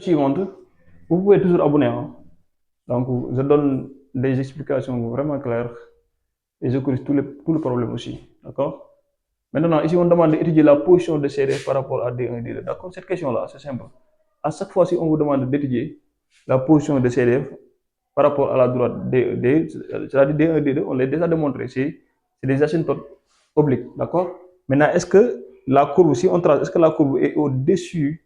suivante, vous pouvez toujours abonner, hein. Donc, je donne des explications vraiment claires et je corrige tous les problèmes aussi. D'accord? Maintenant, ici, on demande d'étudier la position de CDF par rapport à D1 et D2. D'accord? Cette question-là, c'est simple. À chaque fois, si on vous demande d'étudier la position de CDF par rapport à la droite D, c'est-à-dire D1 et D2, on l'a déjà démontré. C'est des asymptotes obliques. D'accord? Maintenant, est-ce que la courbe, si on trace, est-ce que la courbe est au-dessus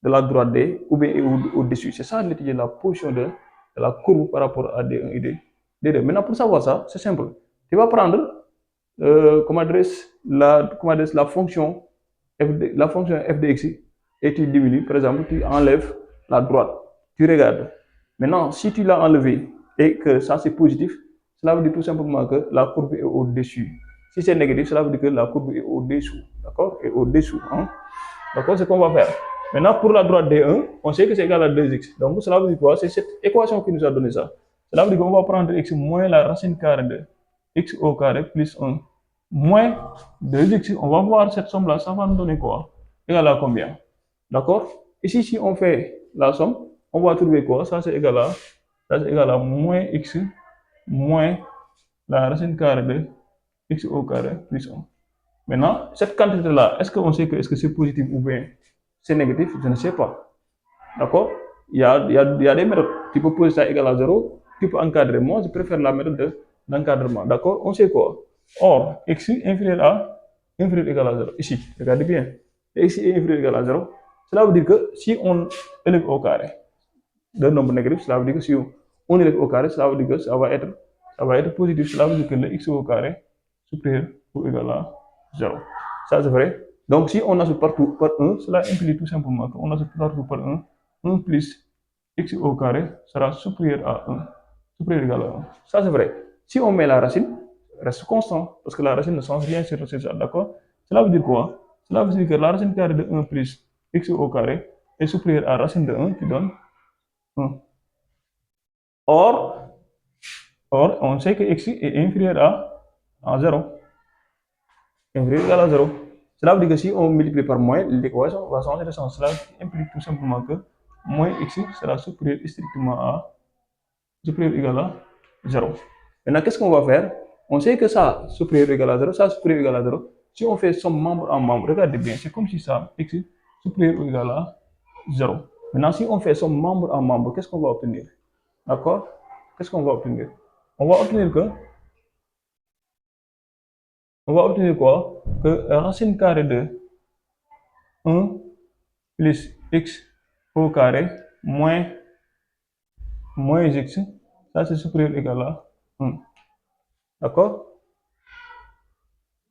de la droite D ou bien au-dessus? C'est ça d'étudier la position de la courbe par rapport à D1 et D2. Maintenant, pour savoir ça, c'est simple. Tu vas prendre la fonction la fonction f de x et tu diminues, par exemple, tu enlèves la droite, tu regardes. Maintenant, si tu l'as enlevé et que ça c'est positif, cela veut dire tout simplement que la courbe est au-dessus. Si c'est négatif, cela veut dire que la courbe est au-dessous. D'accord? Et au-dessous. Hein? D'accord? C'est ce qu'on va faire. Maintenant, pour la droite D1, on sait que c'est égal à 2x. Donc, cela veut dire quoi? C'est cette équation qui nous a donné ça. Cela veut dire qu'on va prendre x moins la racine carrée de x au carré plus 1 moins 2x. On va voir cette somme-là, ça va nous donner quoi? Égal à combien? D'accord? Ici, si on fait la somme, on va trouver quoi? Ça, c'est égal à moins x moins la racine carrée de x au carré plus 1. Maintenant, cette quantité-là, est-ce qu'on sait que est-ce que c'est positif ou bien c'est négatif? Je ne sais pas. D'accord? Il y a des méthodes. Tu peux poser ça égal à 0, tu peux encadrer. Moi, je préfère la méthode d'encadrement. D'accord? On sait quoi? Or, x inférieur égal à 0. Ici, regardez bien. X est inférieur égal à 0. Cela veut dire que si on élève au carré d'un nombre négatif, cela veut dire que si on élève au carré, cela veut dire que ça va être positif. Cela veut dire que le x au carré supérieur ou égal à 0. Ça, c'est vrai. Donc, si on ajoute partout par 1, cela implique tout simplement qu'on ajoute partout par 1 plus x au carré sera supérieur à 1, supérieur ou égal à 1. Ça, c'est vrai. Si on met la racine, reste constant, parce que la racine ne change rien sur ça, d'accord? Cela veut dire quoi? Cela veut dire que la racine carrée de 1 plus x au carré est supérieure à la racine de 1 qui donne 1. Or, on sait que x est inférieur à 0. Inférieur ou égal à 0. Cela veut dire que si on multiplie par moins, l'équation va changer de sens. Cela implique tout simplement que moins x sera supérieur strictement à supérieur ou égal à 0. Maintenant, qu'est-ce qu'on va faire? On sait que ça supérieur ou égal à 0, ça supérieur ou égal à 0. Si on fait somme membre en membre, regardez bien, c'est comme si ça, x supérieur ou égal à 0. Maintenant, si on fait somme membre en membre, qu'est-ce qu'on va obtenir? D'accord? Qu'est-ce qu'on va obtenir? On va obtenir quoi? Que racine carrée de 1 plus x au carré moins x, ça c'est supérieur ou égal à 1. D'accord?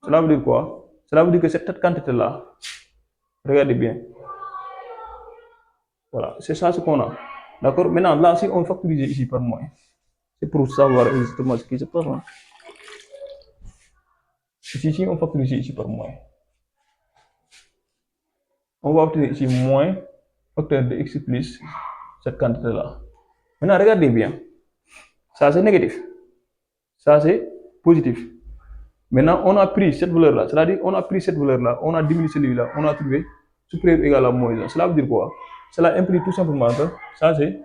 Cela veut dire quoi? Cela veut dire que cette quantité-là, regardez bien. Voilà, c'est ça ce qu'on a. D'accord? Maintenant, là, si on factorise ici par moins, c'est pour savoir exactement ce qui se passe. Hein. Si on factorise ici par moins, on va obtenir ici moins facteur de x plus cette quantité-là. Maintenant, regardez bien. Ça, c'est négatif. Ça, c'est positif. Maintenant, on a pris cette valeur-là. C'est-à-dire, on a pris cette valeur-là, on a diminué celui-là, on a trouvé supérieur ou égal à moins 1. Cela veut dire quoi? Cela implique tout simplement que ça, c'est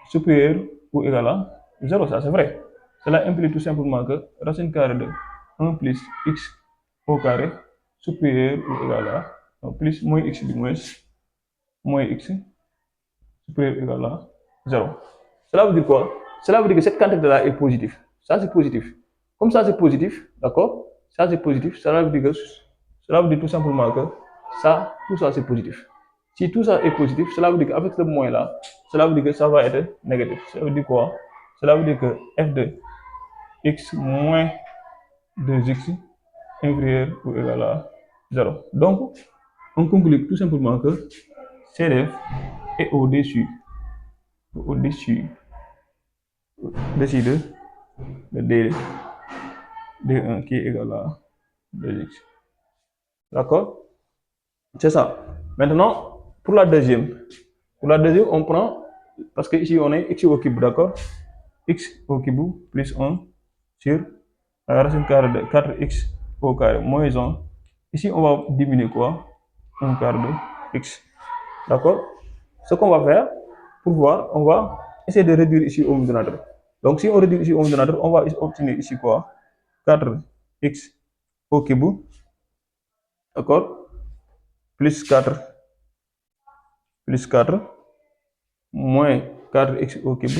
supérieur ou égal à 0. Ça, c'est vrai. Cela implique tout simplement que racine carrée de 1 plus x au carré supérieur ou égal à plus moins x moins x supérieur ou égal à 0. Cela veut dire quoi? Cela veut dire que cette quantité-là est positive. Ça, c'est positif. Comme ça, c'est positif, d'accord? Ça, c'est positif. Cela veut dire tout simplement que tout ça, c'est positif. Si tout ça est positif, cela veut dire qu'avec ce moins-là, cela veut dire que ça va être négatif. Ça veut dire quoi? Cela veut dire que f de x moins 2x inférieur ou égal à 0. Donc, on conclut tout simplement que CDF est au-dessus de D1 qui est égal à 2x. D'accord? C'est ça. Maintenant, pour la deuxième, on prend, parce que ici on est x au cube, d'accord? X au cube plus 1 sur la racine carrée de 4x au carré moins 1. Ici, on va diminuer quoi? 1 quart de x. D'accord? ce qu'on va faire, pour voir, on va essayer de réduire ici au dénominateur. Donc, si on réduit ici au dénominateur, on va obtenir ici quoi? 4x au cube, d'accord? Plus 4 moins 4x au cube,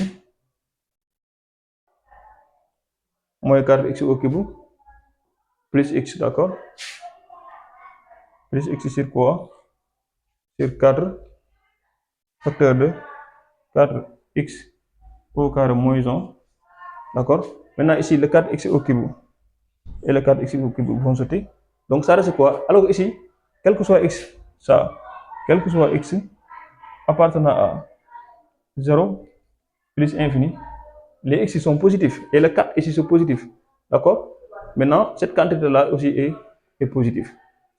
moins 4x au cube, plus x, d'accord? Plus x sur quoi? Sur 4 facteur de 4x au carré moins 1, d'accord? Maintenant, ici, le 4x au cube et le 4x au cube vont sauter. Donc, ça reste quoi? Alors ici, quel que soit x, ça, quel que soit x appartenant à 0 plus infini, les x sont positifs et le 4 ici sont positifs. D'accord? Maintenant, cette quantité-là aussi est positive.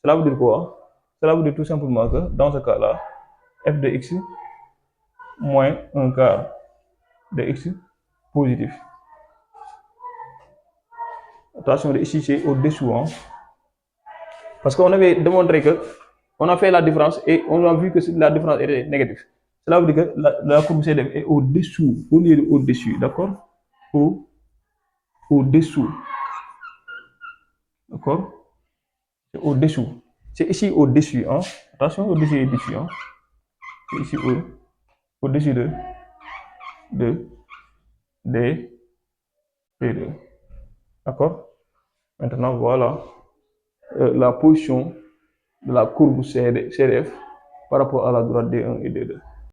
Cela veut dire quoi? Cela veut dire tout simplement que dans ce cas-là, f de x moins un quart de x positif. Attention, ici c'est au-dessous, hein? Parce qu'on avait démontré que on a fait la différence et on a vu que la différence était négative. Cela veut dire que la courbe CDF est au-dessous, au lieu de au-dessus, d'accord? Au-dessous, d'accord? C'est au-dessous. C'est ici au-dessus, hein? Attention, au-dessus et dessus, hein? C'est ici au-dessus de D, P2. D'accord? Maintenant, voilà la position de la courbe CDF par rapport à la droite D1 et D2.